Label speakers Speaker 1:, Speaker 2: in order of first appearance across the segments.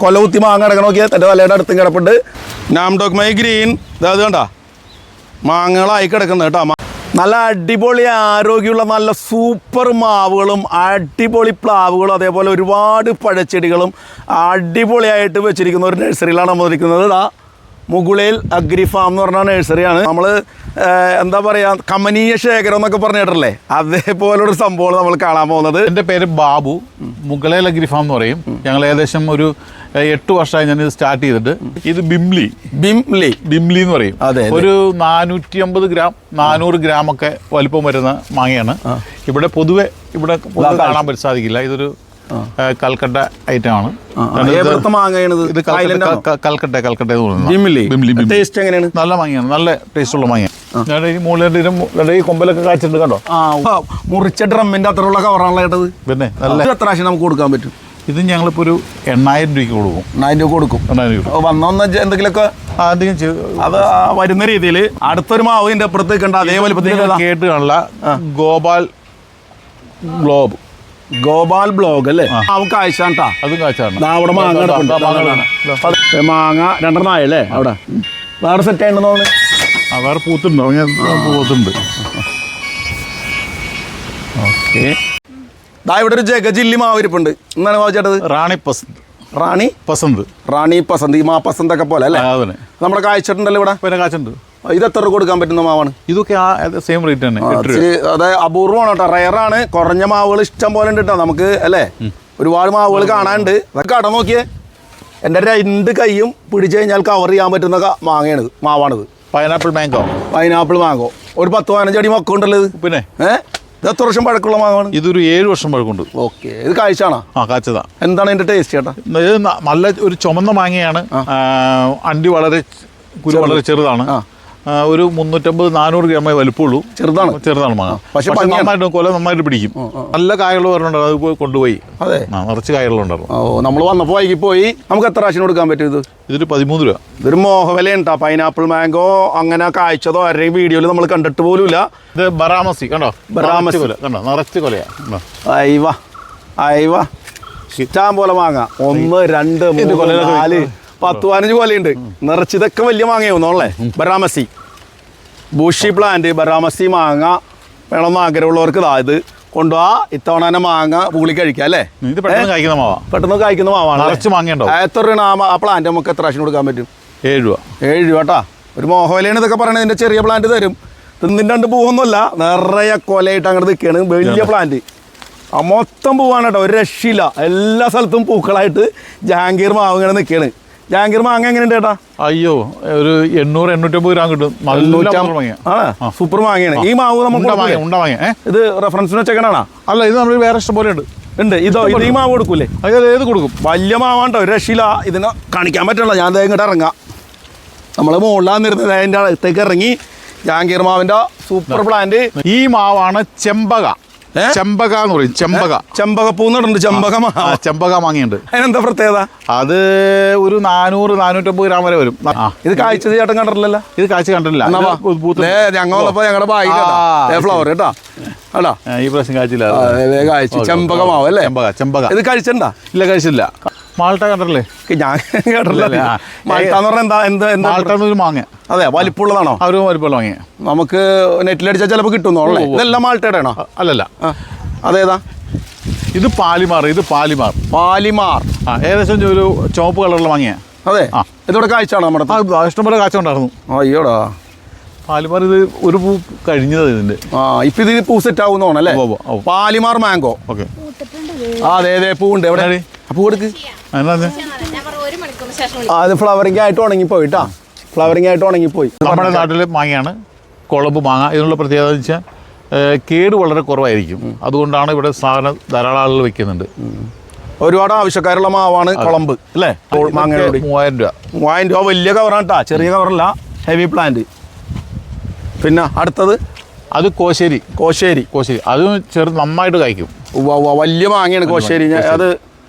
Speaker 1: കൊലകുത്തി മാങ്ങ കിടക്കണം നോക്കിയാൽ എൻ്റെ തലയുടെ അടുത്തും കിടപ്പുണ്ട്. നാംഡോക്മൈ ഗ്രീൻ അത് കണ്ട മാങ്ങകളായി കിടക്കുന്നത് കേട്ടോ. നല്ല അടിപൊളി ആരോഗ്യമുള്ള നല്ല സൂപ്പർ മാവുകളും അടിപൊളി പ്ലാവുകളും അതേപോലെ ഒരുപാട് പഴച്ചെടികളും അടിപൊളിയായിട്ട് വെച്ചിരിക്കുന്ന ഒരു നഴ്സറിയിലാണ് നമ്മൾ ഇരിക്കുന്നത്. മുകുളയിൽ അഗ്രി ഫാം എന്ന് പറഞ്ഞ നഴ്സറിയാണ്. നമ്മൾ എന്താ പറയുക, കമനീയ ശേഖരം എന്നൊക്കെ പറഞ്ഞിട്ടല്ലേ, അതേപോലൊരു സംഭവമാണ് നമ്മൾ കാണാൻ പോകുന്നത്.
Speaker 2: എൻ്റെ പേര് ബാബു, മുകുളയിൽ അഗ്രി ഫാം എന്ന് പറയും. ഞങ്ങൾ ഏകദേശം ഒരു 8 വർഷമായി ഞാൻ ഇത് സ്റ്റാർട്ട് ചെയ്തിട്ട്. ഇത് ബിംലി എന്ന് പറയും. ഒരു 450 ഗ്രാം 400 ഗ്രാം ഒക്കെ വലിപ്പം വരുന്ന മാങ്ങയാണ്. ഇവിടെ പൊതുവെ കാണാൻ സാധിക്കില്ല. ഇതൊരു കൽക്കട്ട ഐറ്റം ആണ്. ഇത് കൽക്കട്ട നല്ല മാങ്ങയാണ്, നല്ല ടേസ്റ്റുള്ള മാങ്ങയാണ്. ഈ മുകളിൽ ഈ കൊമ്പലൊക്കെ കാച്ചിട്ടുണ്ട് കണ്ടോ.
Speaker 1: മുറിച്ച ഡ്രമ്മിന്റെ അത്രയുള്ള കവറാണല്ലോ. പിന്നെ നല്ല എത്ര പ്രാവശ്യം നമുക്ക് കൊടുക്കാൻ പറ്റും?
Speaker 2: ഇത് ഞങ്ങളിപ്പോൾ ഒരു 8000 രൂപയ്ക്ക് കൊടുക്കും.
Speaker 1: 8000 രൂപ കൊടുക്കും. വന്നൊന്ന് എന്തെങ്കിലുമൊക്കെ അത് വരുന്ന രീതിയിൽ. അടുത്തൊരു മാവിന്റെ അപ്പുറത്ത് കണ്ട അതേ വലിപ്പത്തിൽ
Speaker 2: കേട്ട് കാണില്ല, ഗോപാൽ ബ്ലോഗ് അല്ലേ?
Speaker 1: നമുക്ക് കാഴ്ചാണ്ടാ,
Speaker 2: അതും കാഴ്ചയാണ്.
Speaker 1: അവിടെ മാങ്ങ മാങ്ങ 2 ആയല്ലേ അവിടെ. വേറെ സെറ്റ് ആയിട്ടുണ്ടോ?
Speaker 2: വേറെ പൂത്തുണ്ടോ? പൂത്തുണ്ട്.
Speaker 1: ഓക്കെ. ഇവിടെ ഒരു ജഗജില്ലി മാവിരിപ്പുണ്ട്. എന്താണ് മാവ് ചേട്ടത്? റാണി പസന്ത്. ഈ മാ പസന്തൊക്കെ പോലെ അല്ലേ? നമ്മുടെ കാഴ്ചട്ടുണ്ടല്ലോ ഇവിടെ. പിന്നെ കാഴ്ചണ്ട്. ഇത് എത്ര കൊടുക്കാൻ പറ്റുന്ന മാവാണ്?
Speaker 2: ഇതൊക്കെ സെയിം റേറ്റ് തന്നെ.
Speaker 1: അതായത് അപൂർവമാണ് കേട്ടോ, റയറാണ്. കുറഞ്ഞ മാവുകൾ ഇഷ്ടം പോലെ ഉണ്ട് കേട്ടോ നമുക്ക് അല്ലേ. ഒരുപാട് മാവുകൾ കാണാനുണ്ട്. അതൊക്കെ കട നോക്കിയേ, എൻ്റെ 2 കൈയും പിടിച്ചു കഴിഞ്ഞാൽ കവർ ചെയ്യാൻ പറ്റുന്ന മാവാണിത്.
Speaker 2: പൈനാപ്പിൾ
Speaker 1: മാങ്കോ ഒരു 10-15 അടി മൊക്കം ഉണ്ടല്ലോ ഇത്. പിന്നെ ഇത് എത്ര വർഷം പഴക്കമുള്ള മാങ്ങാണ്?
Speaker 2: ഇതൊരു 7 വർഷം പഴക്കമുണ്ട്.
Speaker 1: ഓക്കെ. ഇത് കാഴ്ചയാണോ?
Speaker 2: കാഴ്ചതാ.
Speaker 1: എന്താണ് ഇതിന്റെ ടേസ്റ്റ് ചേട്ടാ?
Speaker 2: ഇത് നല്ല ഒരു ചുമന്ന മാങ്ങയാണ്. അണ്ടി വളരെ ചെറുതാണ്. ഒരു 350-400 ഗ്രാമേ വലിപ്പമുള്ളൂ. ചെറുതാണ് മാങ്ങ. പക്ഷെ കൊല നന്നായിട്ട് പിടിക്കും. നല്ല കായകൾ പറഞ്ഞിട്ടുണ്ട്. അത് പോയി കൊണ്ടുപോയി. അതെ, നിറച്ച് കായകളുണ്ടായിരുന്നു.
Speaker 1: നമ്മൾ വന്നപ്പോൾ വൈകി പോയി. നമുക്ക് എത്ര പ്രാവശ്യം കൊടുക്കാൻ പറ്റും ഇത്?
Speaker 2: ഇതൊരു 13 രൂപ.
Speaker 1: ഇതൊരു മോഹവിലയുണ്ടാ. പൈനാപ്പിൾ മാംഗോ അങ്ങനെ കാഴ്ചതോ ആരുടെയും വീഡിയോയിൽ നമ്മൾ കണ്ടിട്ട് പോലുമില്ല.
Speaker 2: ഇത് ബറാമസി കണ്ടോ? ബറാമസി കൊല കണ്ടോ? നിറച്ച് കൊലയാ.
Speaker 1: അയവ ഇഷ്ടം പോലെ മാങ്ങ. 1, 2, 3, 4, 10-15 കൊലയുണ്ട്. നിറച്ചിതൊക്കെ വലിയ മാങ്ങയാവുന്നോളേ. ബറാമസി ബുഷി പ്ലാന്റ്, ബറാമസി മാങ്ങ വേണമെന്ന് ആഗ്രഹമുള്ളവർക്ക് ഇത് കൊണ്ടുപോവാ. ഇത്തവണ തന്നെ മാങ്ങ പൂളി കഴിക്കാം അല്ലേ? പെട്ടെന്ന് കായ്ക്കുന്ന മാവാണ്. എത്ര രൂപ ആ പ്ലാന്റ് നമുക്ക് എത്ര പ്രാവശ്യം കൊടുക്കാൻ പറ്റും?
Speaker 2: 7 രൂപ.
Speaker 1: 7 രൂപ കേട്ടാ. ഒരു മോഹവിലയാണ് ഇതൊക്കെ പറയണത്. ഇതിന്റെ ചെറിയ പ്ലാന്റ് തരും. തിന്നിൻ്റെ 2 പൂവൊന്നുമല്ല, നിറയെ കൊലയിട്ട് അങ്ങോട്ട് നിൽക്കുകയാണ്. വലിയ പ്ലാന്റ് മൊത്തം പൂവാണ് കേട്ടോ, ഒരു രക്ഷയില്ല. എല്ലാ സ്ഥലത്തും പൂക്കളായിട്ട് ജഹാംഗീർ മാവ് ഇങ്ങനെ നിൽക്കുകയാണ്. ജഹാംഗീർ മാങ്ങ എങ്ങനെയുണ്ട് ചേട്ടാ?
Speaker 2: അയ്യോ, ഒരു 800-850 ഗ്രാം കിട്ടും.
Speaker 1: സൂപ്പർ മാങ്ങയാണ് ഈ മാവ്. നമുക്ക് ഇത് റെഫറൻസിന് വെച്ചേക്കണാ? അല്ല, ഇത് നമ്മൾ വേറെ ഇഷ്ടം പോലെ ഉണ്ട്. ഈ മാവ് കൊടുക്കൂലേ?
Speaker 2: ഏത് കൊടുക്കും?
Speaker 1: വലിയ മാവാണ്ടോ, ഒരു രക്ഷയില്ല. ഇതിനെ കാണിക്കാൻ പറ്റില്ല. ഞാൻ ഇങ്ങോട്ട് ഇറങ്ങാം. നമ്മൾ മുകളിലാന്നിരുന്നത് അതിൻ്റെ അടുത്തേക്ക് ഇറങ്ങി. ജഹാംഗീർ മാവിന്റെ സൂപ്പർ പ്ലാന്റ്.
Speaker 2: ഈ മാവാണ് ചെമ്പക എന്ന് പറയും.
Speaker 1: ചെമ്പകപ്പൂ നടുന്നുണ്ട്.
Speaker 2: ചെമ്പക മാങ്ങയുണ്ട്.
Speaker 1: അതിനെന്താ പ്രത്യേകത?
Speaker 2: അത് ഒരു 400-450 ഗ്രാം വരെ വരും.
Speaker 1: ഇത് കാഴ്ച ചേട്ടൻ കണ്ടിട്ടില്ലല്ലോ?
Speaker 2: ഇത് കാഴ്ച കണ്ടിട്ടില്ല.
Speaker 1: ഞങ്ങൾ വന്നപ്പോ ഞങ്ങളുടെ ഫ്ലവർ കേട്ടോ. അല്ല,
Speaker 2: ഈ പ്രാവശ്യം കാഴ്ചയില്ല.
Speaker 1: ചെമ്പകമാവ് അല്ലേ?
Speaker 2: ചെമ്പക.
Speaker 1: ഇത് കഴിച്ചിട്ടുണ്ടാ?
Speaker 2: ഇല്ല, കഴിച്ചില്ല. മാൾട്ട കണ്ടിട്ടില്ലേ?
Speaker 1: ഞാൻ കേട്ടില്ല. മാൾട്ടാന്ന് പറഞ്ഞാൽ എന്താ?
Speaker 2: ഒരു മാങ്ങ.
Speaker 1: അതെ, വലിപ്പമുള്ളതാണോ?
Speaker 2: ഒരു വലിപ്പമുള്ള മാങ്ങ.
Speaker 1: നമുക്ക് നെറ്റിലടിച്ചാൽ ചിലപ്പോൾ കിട്ടുന്നോളൂ. ഇതെല്ലാം മാൾട്ടയുടെ ആണോ?
Speaker 2: അല്ലല്ല.
Speaker 1: അതേതാ?
Speaker 2: ഇത് പാലിമാർ. ഏകദേശം ഒരു ചുവപ്പ് കളറുള്ള മാങ്ങയാ.
Speaker 1: അതെ. ഇതോടെ കാഴ്ചയാണോ നമ്മുടെ?
Speaker 2: ഇഷ്ടംപോലെ കാഴ്ച ഉണ്ടായിരുന്നു.
Speaker 1: അയ്യോടാ,
Speaker 2: പാലിമാർ. ഇത് ഒരു പൂ കഴിഞ്ഞത് ഇതിന്റെ.
Speaker 1: ഇപ്പൊ ഇത് പൂ സെറ്റ് ആവുന്നോണല്ലേ? പാലിമാർ മാംഗോ. ഓക്കെ. അതെ, പൂവുണ്ട്. എവിടെ പൂ കൊടുക്ക്? അത് ഫ്ലവറിംഗ് ആയിട്ട് ഉണങ്ങിപ്പോയിട്ടാ.
Speaker 2: നമ്മുടെ നാട്ടിലെ മാങ്ങയാണ് കുളമ്പ് മാങ്ങ. ഇതിനുള്ള പ്രത്യേകത എന്ന് വെച്ചാൽ കേട് വളരെ കുറവായിരിക്കും. അതുകൊണ്ടാണ് ഇവിടെ സാധനം ധാരാളം ആളുകൾ വെക്കുന്നുണ്ട്.
Speaker 1: ഒരുപാട് ആവശ്യക്കാരുള്ള മാവാണ് കുളമ്പ് അല്ലേ?
Speaker 2: 3000
Speaker 1: രൂപ. വലിയ കവറാണ് കേട്ടോ, ചെറിയ കവറല്ല. Heavy plant. പിന്നെ അടുത്തത്
Speaker 2: അത് കോശ്ശേരി. അത് നന്നായിട്ട് കായ്ക്കും.
Speaker 1: വലിയ മാങ്ങയാണ് കോശ്ശേരി. അത്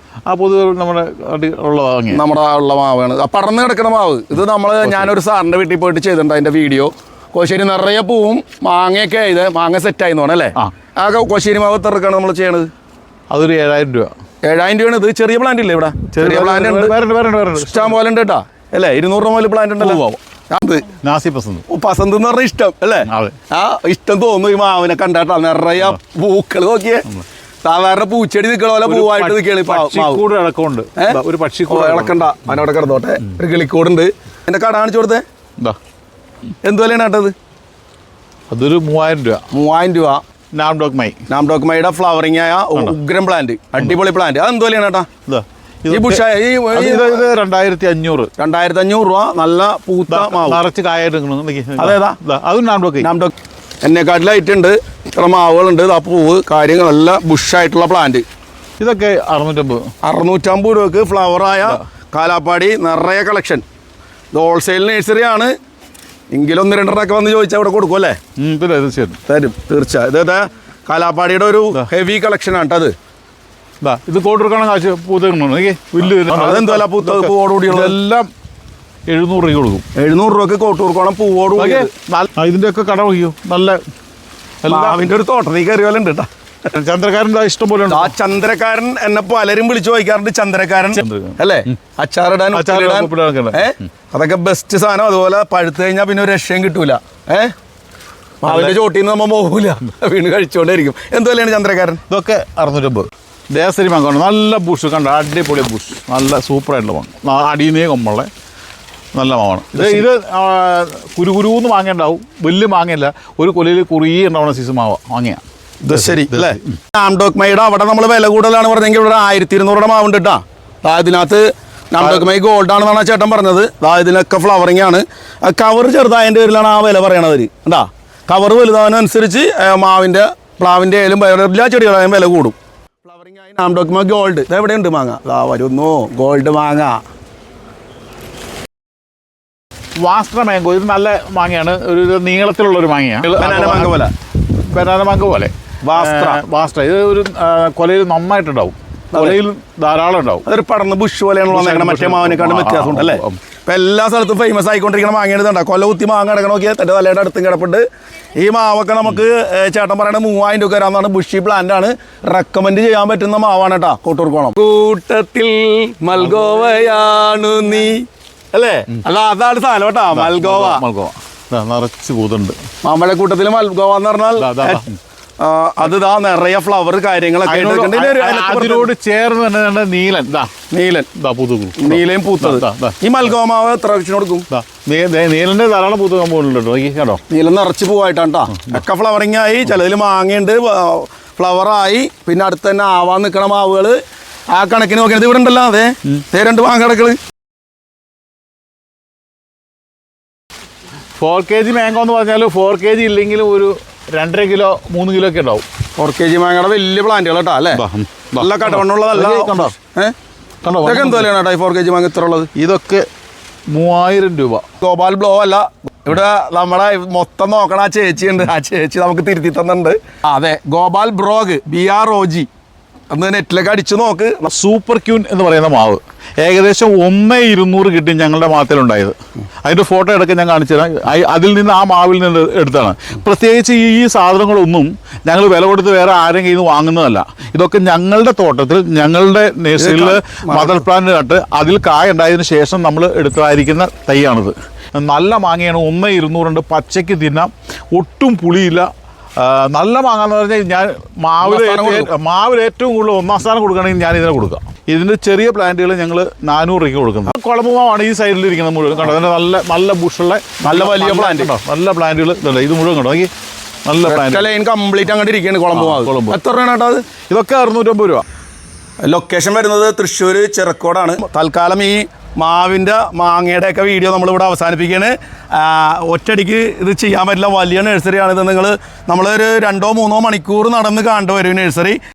Speaker 2: പൊതുവെ നമ്മുടെ
Speaker 1: ഉള്ള മാവാണ്. പടർന്ന് കിടക്കുന്ന മാവ്. ഇത് ഞാനൊരു സാറിൻ്റെ വീട്ടിൽ പോയിട്ട് ചെയ്തിട്ടുണ്ട് അതിൻ്റെ വീഡിയോ. കോശ്ശേരി നിറയെ പൂവും മാങ്ങയൊക്കെ മാങ്ങ സെറ്റായി തോന്നല്ലേ? ആ കോശ്ശേരി മാവ് എത്ര രൂപയാണ് നമ്മൾ ചെയ്യണത്?
Speaker 2: അതൊരു 7000 രൂപ.
Speaker 1: 7,000 രൂപയാണ് ഇത്. ചെറിയ പ്ലാന്റ് ഇല്ലേ ഇവിടെ? ചെറിയ പ്ലാന്റ് ഉണ്ട്, ഇഷ്ടം പോലെ ഉണ്ട് കേട്ടാ അല്ലേ? 200 രൂപ മുതൽ പ്ലാന്റ് ഉണ്ടല്ലോ. പസന്ത് എന്ന് പറഞ്ഞ ഇഷ്ടം അല്ലേ? ആ ഇഷ്ടം തോന്നുന്നു ഈ മാവിനെ കണ്ടാട്ടാ. നിറയെ പൂക്കൾ നോക്കിയേ, സാധാരണ പൂച്ചെടി നിൽക്കണ പോലെ പൂവായിട്ട് നിൽക്കുകയാണ്.
Speaker 2: ഒരു പക്ഷി
Speaker 1: ഇളക്കണ്ട, അവനവിടെ കിടന്നോട്ടെ. ഒരു കിളിക്കൂടുണ്ട്. എന്റെ കട കാണിച്ചു കൊടുത്തേ. എന്ത് വിലയാണ് കേട്ടത്?
Speaker 2: അതൊരു 3000 രൂപ.
Speaker 1: 3000 രൂപ.
Speaker 2: നാംഡോക്മൈയുടെ
Speaker 1: ഫ്ലവറിംഗ് ആയ ഉഗ്രം പ്ലാന്റ്, അടിപൊളി പ്ലാന്റ്. അത് എന്ത് വിലയാണ് കേട്ടാ? ഈ ബുഷ 2500 രൂപ. നല്ല പൂത്ത
Speaker 2: നിറച്ച് കായായിട്ട്.
Speaker 1: അതേതാ?
Speaker 2: അതും നാംഡോക്ക്.
Speaker 1: എന്നെക്കാട്ടിലായിട്ട് ഉണ്ട്. ഇത്ര മാവുകളുണ്ട്. ആ പൂവ് കാര്യങ്ങൾ നല്ല ബുഷായിട്ടുള്ള പ്ലാന്റ്.
Speaker 2: ഇതൊക്കെ 650
Speaker 1: രൂപക്ക് ഫ്ലവറായ കാലാപ്പാടി നിറയെ കളക്ഷൻ. ഇത് ഹോൾസെയിൽ നഴ്സറി ആണ്. എങ്കിലും 1-2 വന്ന് ചോദിച്ചാൽ ഇവിടെ കൊടുക്കും അല്ലേ? തരും തീർച്ചയായും. ഇതേ കാലാപ്പാടിയുടെ ഒരു ഹെവി കളക്ഷൻ ആണ് കേട്ടത്.
Speaker 2: ഇത് കോട്ടൂർക്കാണ് കാശ്
Speaker 1: അതെന്തല്ല പൂത്ത പൂവോടുകൂടി
Speaker 2: എല്ലാം 700 രൂപ കൊടുക്കും.
Speaker 1: 700 രൂപക്ക് കോട്ടൂർക്കോണം പൂവോടുകൂടി.
Speaker 2: ഇതിന്റെ ഒക്കെ കട വയ്ക്കൂ. നല്ല
Speaker 1: അതിന്റെ ഒരു തോട്ടത്തിൽ കയറി പോലെ ഉണ്ട് കേട്ടോ.
Speaker 2: ചന്ദ്രക്കാരൻ ഇഷ്ടം പോലെ
Speaker 1: ആ ചന്ദ്രക്കാരൻ എന്നെ പലരും വിളിച്ചു ചോദിക്കാറുണ്ട്. ചന്ദ്രക്കാരൻ അല്ലേ? അച്ചാറിടാൻ അതൊക്കെ ബെസ്റ്റ് സാധനം. അതുപോലെ പഴുത്ത് കഴിഞ്ഞാൽ പിന്നെ ഒരു രക്ഷയും കിട്ടൂല. മാവിന്റെ ചോട്ടിൽ നിന്ന് നമ്മൾ പോകൂല, വീണ് കഴിച്ചോണ്ടിരിക്കും. എന്തുപോലെയാണ് ചന്ദ്രക്കാരൻ?
Speaker 2: ഇതൊക്കെ 650. ദേശരി മാങ്ങ നല്ല ബുഷ് കണ്ട, അടിപൊളി ബുഷ്, നല്ല സൂപ്പറായിട്ടുള്ള മാങ്ങ. അടിയുന്നേ കൊമ്പുള്ള നല്ല മാവാണ് ഇത്. കുരുകുരുന്ന് മാങ്ങ ഉണ്ടാവും, വലിയ മാങ്ങയല്ല. ഒരു കൊലയിൽ കുറേ ഉണ്ടാവുന്ന സീസൺ മാങ്ങയാണ്
Speaker 1: ഇത്. ശരി അല്ലേ? നാംഡോക്മൈയുടെ അവിടെ നമ്മൾ വില കൂടുതലാണ് പറഞ്ഞെങ്കിൽ ഇവിടെ 1200 മാവുണ്ട് കേട്ടോ. ഇതിനകത്ത് നാംഡോക്മൈ ഗോൾഡ് ആണെന്നാണ് ചേട്ടൻ പറഞ്ഞത്. ഇതിനൊക്കെ ഫ്ലവറിംഗ് ആണ്. കവർ ചെറുതായതിൻ്റെ പേരിലാണ് ആ വില പറയണത്. എന്താ കവർ വലുതാവുന്നതനുസരിച്ച് പ്ലാവിൻ്റെ ആയാലും എല്ലാ ചെടികളായാലും വില കൂടും. ഫ്ലവറിംഗ് ആയി നാംഡോക്മൈ ഗോൾഡ്. ഇത് എവിടെയുണ്ട് മാങ്ങ? വരുന്നു ഗോൾഡ് മാങ്ങ.
Speaker 2: വാസ്ട്ര മാംഗോ, ഇത് നല്ല മാങ്ങയാണ്. ഒരു നീളത്തിലുള്ളൊരു മാങ്ങയാണ്. ബനാന മാംഗോ പോലെ വാസ്ട്ര. ഇത് ഒരു കൊലയിൽ നന്നായിട്ടുണ്ടാവും, കൊലയിൽ ധാരാളം ഉണ്ടാവും.
Speaker 1: അതൊരു പടർന്ന് ബുഷ് പോലെയാണ് മറ്റേ മാവിനെക്കാളും വ്യത്യാസമുണ്ട് അല്ലേ? ഇപ്പം എല്ലാ സ്ഥലത്തും ഫേമസ് ആയിക്കൊണ്ടിരിക്കുന്ന മാങ്ങയാണ്. കൊല കുത്തി മാങ്ങ കിടക്കണ നോക്കിയാൽ തൻ്റെ തലയുടെ അടുത്തും കിടപ്പുണ്ട്. ഈ മാവൊക്കെ നമുക്ക് ചേട്ടൻ പറയണത് 3000 രൂപ തരാമെന്നാണ്. ബുഷി പ്ലാന്റ് ആണ്, റെക്കമെൻഡ് ചെയ്യാൻ പറ്റുന്ന മാവാണ് കേട്ടോ. കോട്ടൂർക്കോണം കൂട്ടത്തിൽ മൽഗോവയാണു നീ അല്ലേ? അല്ല അതാണ് സാധനം കേട്ടോ. മൽഗോവ
Speaker 2: നിറച്ച് പൂതുണ്ട്.
Speaker 1: മാമ്പഴക്കൂട്ടത്തിൽ മൽഗോവ എന്ന് പറഞ്ഞാൽ അത് നിറയെ ഫ്ലവർ കാര്യങ്ങളൊക്കെ.
Speaker 2: അതിനോട് ചേർന്ന് തന്നെ
Speaker 1: നീലയും പൂത്തത്. ഈ മൽഗോവ മാവ് എത്ര കൊടുക്കും?
Speaker 2: നീലന്റെ ധാരാളം പൂത്ത് കമ്പുകളുണ്ട് കേട്ടോ.
Speaker 1: നീലം നിറച്ച് പൂവായിട്ടാണ് കേട്ടോ. ഒക്കെ ഫ്ലവറിങ് ആയി, ചിലതിൽ മാങ്ങയുണ്ട്, ഫ്ലവറായി. പിന്നെ അടുത്ത് തന്നെ ആവാൻ നിൽക്കണ മാവുകൾ ആ കണക്കിന് നോക്കിയത് ഇവിടെ ഉണ്ടല്ലോ. അതെ 2 മാങ്ങ കിടക്കള്.
Speaker 2: 4 kg മാംഗോ എന്ന് പറഞ്ഞാൽ 4 kg ഇല്ലെങ്കിലും ഒരു 2.5 കിലോ 3 കിലോ ഒക്കെ ഉണ്ടാവും.
Speaker 1: 4 kg മാങ്ങയുടെ വലിയ പ്ലാന്റുകൾ കേട്ടോ അല്ലേ? നല്ല കടവണ്ണുള്ളതല്ല. ഇതൊക്കെ എന്തുപോലെയാണ് കേട്ടോ 4 kg മാങ്ങ ഇത്ര ഉള്ളത്?
Speaker 2: ഇതൊക്കെ 3000 രൂപ.
Speaker 1: ഗോപാൽ ബ്ലോ അല്ല, ഇവിടെ നമ്മളെ മൊത്തം നോക്കണ ആ ചേച്ചി ഉണ്ട്. ആ ചേച്ചി നമുക്ക് തിരുത്തി തന്നിട്ടുണ്ട്. അതെ, ഗോപാൽ ബ്രോഗ് BROG. അന്ന് നെറ്റിലൊക്കെ അടിച്ചു നോക്ക്.
Speaker 2: സൂപ്പർ ക്യൂൻ എന്ന് പറയുന്ന മാവ് ഏകദേശം 1,200 കിട്ടി ഞങ്ങളുടെ മാത്തിലുണ്ടായത്. അതിൻ്റെ ഫോട്ടോ എടുക്കാൻ ഞാൻ കാണിച്ചു തരാം. അതിൽ നിന്ന് ആ മാവിൽ നിന്ന് എടുത്താണ്. പ്രത്യേകിച്ച് ഈ സാധനങ്ങളൊന്നും ഞങ്ങൾ വില കൊടുത്ത് വേറെ ആരും കയ്യിൽ നിന്ന് വാങ്ങുന്നതല്ല. ഇതൊക്കെ ഞങ്ങളുടെ തോട്ടത്തിൽ, ഞങ്ങളുടെ നഴ്സറിയിൽ മദർ പ്ലാന്റ് നട്ട് അതിൽ കായ ഉണ്ടായതിനു ശേഷം നമ്മൾ എടുത്തതായിരിക്കുന്ന തൈയാണിത്. നല്ല മാങ്ങയാണ്. 1,200 പച്ചയ്ക്ക് തിന്നാം, ഒട്ടും പുളിയില്ല. നല്ല മാങ്ങ എന്ന് പറഞ്ഞാൽ ഞാൻ മാവിൽ ഏറ്റവും കൂടുതൽ 1ാം സ്ഥാനം കൊടുക്കുകയാണെങ്കിൽ ഞാൻ ഇതിനെ കൊടുക്കാം. ഇതിൻ്റെ ചെറിയ പ്ലാന്റുകൾ ഞങ്ങൾ 400 രൂപയ്ക്ക് കൊടുക്കുന്നത്. കുളമ്പ് മാവാണ് ഈ സൈഡിലിരിക്കുന്നത് മുഴുവൻ. കണ്ടോ, അതിൻ്റെ നല്ല ബുഷുള്ള നല്ല വലിയ പ്ലാന്റ് ഉണ്ടോ, നല്ല പ്ലാന്റുകൾ ഇതുണ്ട്. ഇത് മുഴുവൻ കണ്ടോ, നോക്കി നല്ല പ്ലാന്റ്
Speaker 1: കംപ്ലീറ്റ് അങ്ങോട്ട് ഇരിക്കുകയാണ്. കുളമ്പ് എത്ര രൂപയാണ് കേട്ടോ അത്?
Speaker 2: ഇതൊക്കെ 650 രൂപ.
Speaker 1: ലൊക്കേഷൻ വരുന്നത് തൃശ്ശൂർ ചിറക്കോടാണ്. തൽക്കാലം ഈ മാങ്ങയുടെ ഒക്കെ വീഡിയോ നമ്മളിവിടെ അവസാനിപ്പിക്കുകയാണ്. ഒറ്റയടിക്ക് ഇത് ചെയ്യാൻ പറ്റില്ല, വലിയ നഴ്സറിയാണിത്. നമ്മളൊരു 2-3 മണിക്കൂർ നടന്ന് കാണേണ്ടി വരും നഴ്സറി.